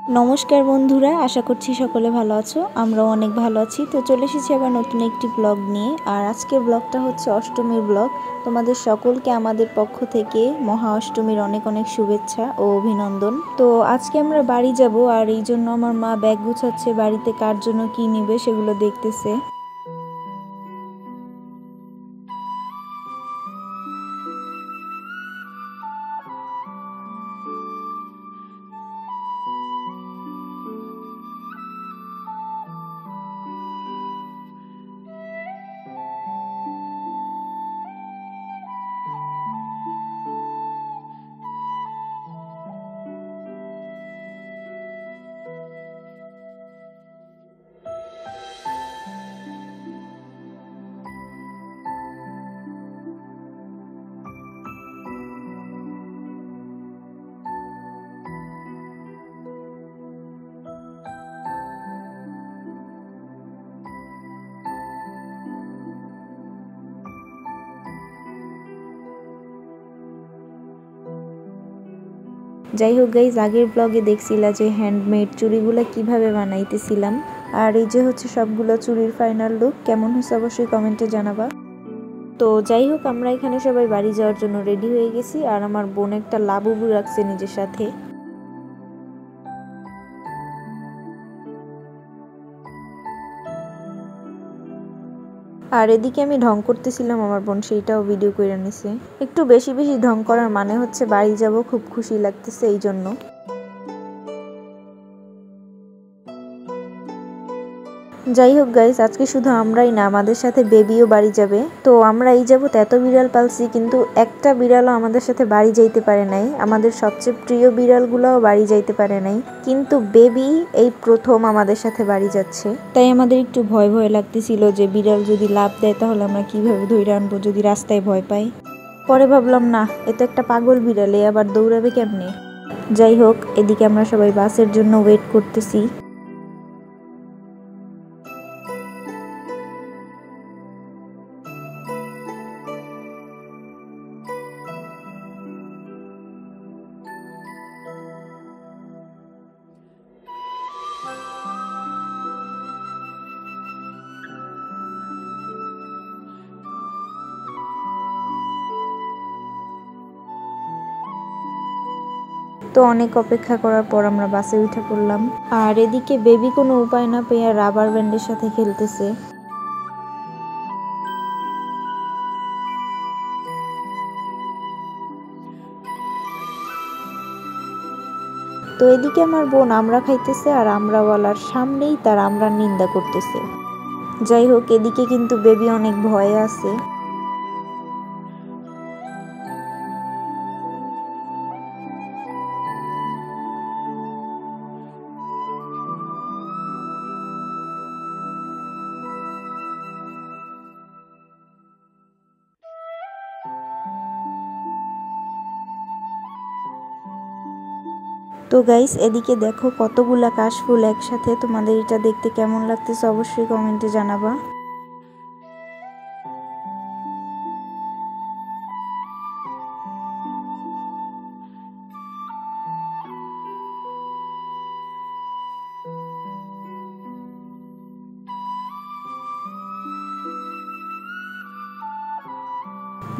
নমস্কার বন্ধুরা, আশা করছি সকলে ভালো আছো। আমরাও অনেক ভালো আছি। তো চলে এসেছি আবার নতুন একটি ব্লগ নিয়ে। আর আজকের ব্লগটা হচ্ছে অষ্টমীর ব্লগ। তোমাদের সকলকে আমাদের পক্ষ থেকে মহা অষ্টমীর অনেক অনেক শুভেচ্ছা ও অভিনন্দন। তো আজকে আমরা বাড়ি যাব, আর এই জন্য আমার মা ব্যাগ গুছাচ্ছে, বাড়িতে কার জন্য কি নিবে সেগুলো দেখতেছে। যাই হোক গাইজ, আগের ব্লগে দেখছিলা যে হ্যান্ডমেড চুড়িগুলো কিভাবে বানাইতেছিলাম। আর এই যে হচ্ছে সবগুলো চুড়ির ফাইনাল লুক। কেমন হয়েছে অবশ্যই কমেন্টে জানাবা। তো যাই হোক, আমরা এখানে সবাই বাড়ি যাওয়ার জন্য রেডি হয়ে গেছি। আর আমার বোন একটা লাবুবু রাখছে নিজের সাথে। আর এদিকে আমি ঢং করতেছিলাম, আমার বোন সেইটাও ভিডিও করে নিছে। একটু বেশি বেশি ঢং করার মানে হচ্ছে বাড়ি যাব, খুব খুশি লাগতেছে এই জন্য। যাই হোক গাইস, আজকে শুধু আমরাই না, আমাদের সাথে বেবিও বাড়ি যাবে। তো আমরা এই যাবত এত বিড়াল পালছি, কিন্তু একটা বিড়ালও আমাদের সাথে বাড়ি যাইতে পারে নাই। আমাদের সবচেয়ে প্রিয় বিড়ালগুলোও বাড়ি যাইতে পারে নাই, কিন্তু বেবি এই প্রথম আমাদের সাথে বাড়ি যাচ্ছে। তাই আমাদের একটু ভয় ভয় লাগতেছিল যে বিড়াল যদি লাফ দেয় তাহলে আমরা কিভাবে ধরে আনবো যদি রাস্তায় ভয় পাই। পরে ভাবলাম না, এ তো একটা পাগল বিড়াল, আবার দৌড়াবে কেমনে। যাই হোক, এদিকে আমরা সবাই বাসের জন্য ওয়েট করতেছি। তো অনেক অপেক্ষা করার পর আমরা বাসে উঠে পড়লাম। আর এদিকে বেবি কোনো উপায় না পেয়ে রাবার ব্যান্ডের সাথে খেলতেছে। তো এদিকে আমার বোন আমরা খাইতেছে, আর আমরাওয়ালার সামনেই তার আমরা নিন্দা করতেছে। যাই হোক, এদিকে কিন্তু বেবি অনেক ভয়ে আছে। তো গাইস, এদিকে দেখো কতগুলা কাশফুল একসাথে। তোমাদের এটা দেখতে কেমন লাগতেছে অবশ্যই কমেন্টে জানাবা।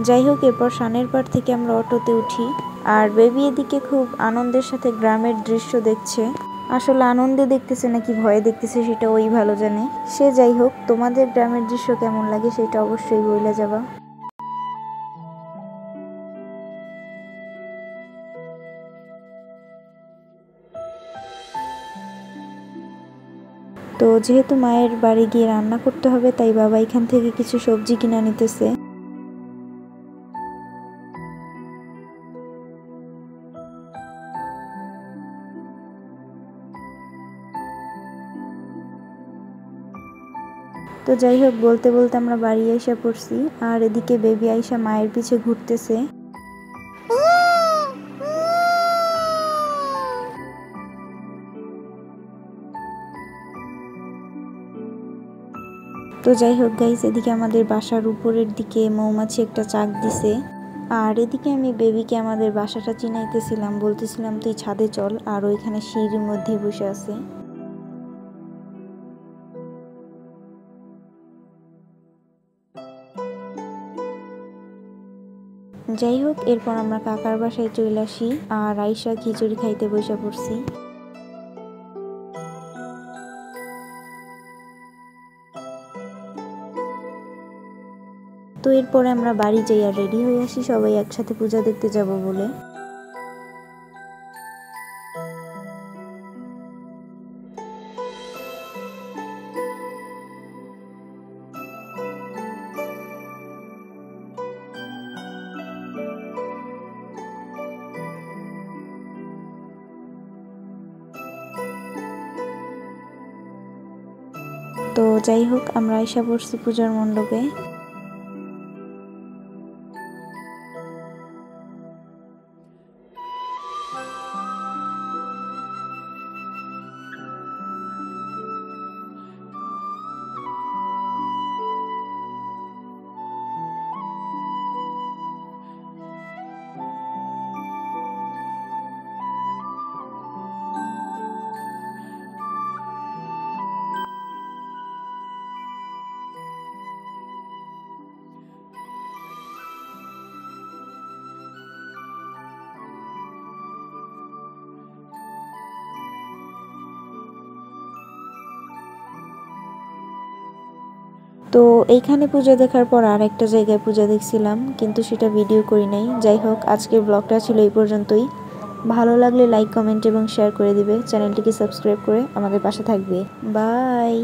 যাই হোক, এরপর সানের পাড় থেকে আমরা অটোতে উঠি। আর বেবি এদিকে খুব আনন্দের সাথে গ্রামের দৃশ্য দেখছে। আসলে আনন্দে দেখতেছে নাকি ভয়ে দেখতেছে সেটা ওই ভালো জানে। সে যাই হোক, তোমাদের গ্রামের দৃশ্য কেমন লাগে সেটা অবশ্যই বইলা যাবা। তো যেহেতু মায়ের বাড়ি গিয়ে রান্না করতে হবে, তাই বাবা এখান থেকে কিছু সবজি কিনা নিতেছে। তো যাই হোক, বলতে বলতে আমরা বাড়ি আইসা পড়ছি। আর এদিকে বেবি আইসা মায়ের পিছে ঘুরতেছে। তো যাই হোক গাইস, এদিকে আমাদের বাসার উপরের দিকে মৌমাছি একটা চাক দিছে। আর এদিকে আমি বেবিকে আমাদের বাসাটা চিনাইতেছিলাম, বলতেছিলাম তুই ছাদে চল, আর ওইখানে সিঁড়ির মধ্যেই বসে আছে। যাই হোক, এরপর আমরা কাকার বাসায় চলে আসি আর আইসা খিচুড়ি খাইতে বসে পড়ছি। তো এরপরে আমরা বাড়ি যাই আর রেডি হয়ে আসি সবাই একসাথে পূজা দেখতে যাব বলে। তো যাই হোক, আমরা আইসা পড়ছি পূজার মণ্ডপে। তো এইখানে পূজা দেখার পর আর একটা জায়গায় পূজা দেখছিলাম, কিন্তু সেটা ভিডিও করি নাই। যাই হোক, আজকের ব্লগটা ছিল এই পর্যন্তই। ভালো লাগলে লাইক, কমেন্ট এবং শেয়ার করে দিবে। চ্যানেলটিকে সাবস্ক্রাইব করে আমাদের পাশে থাকবে। বাই।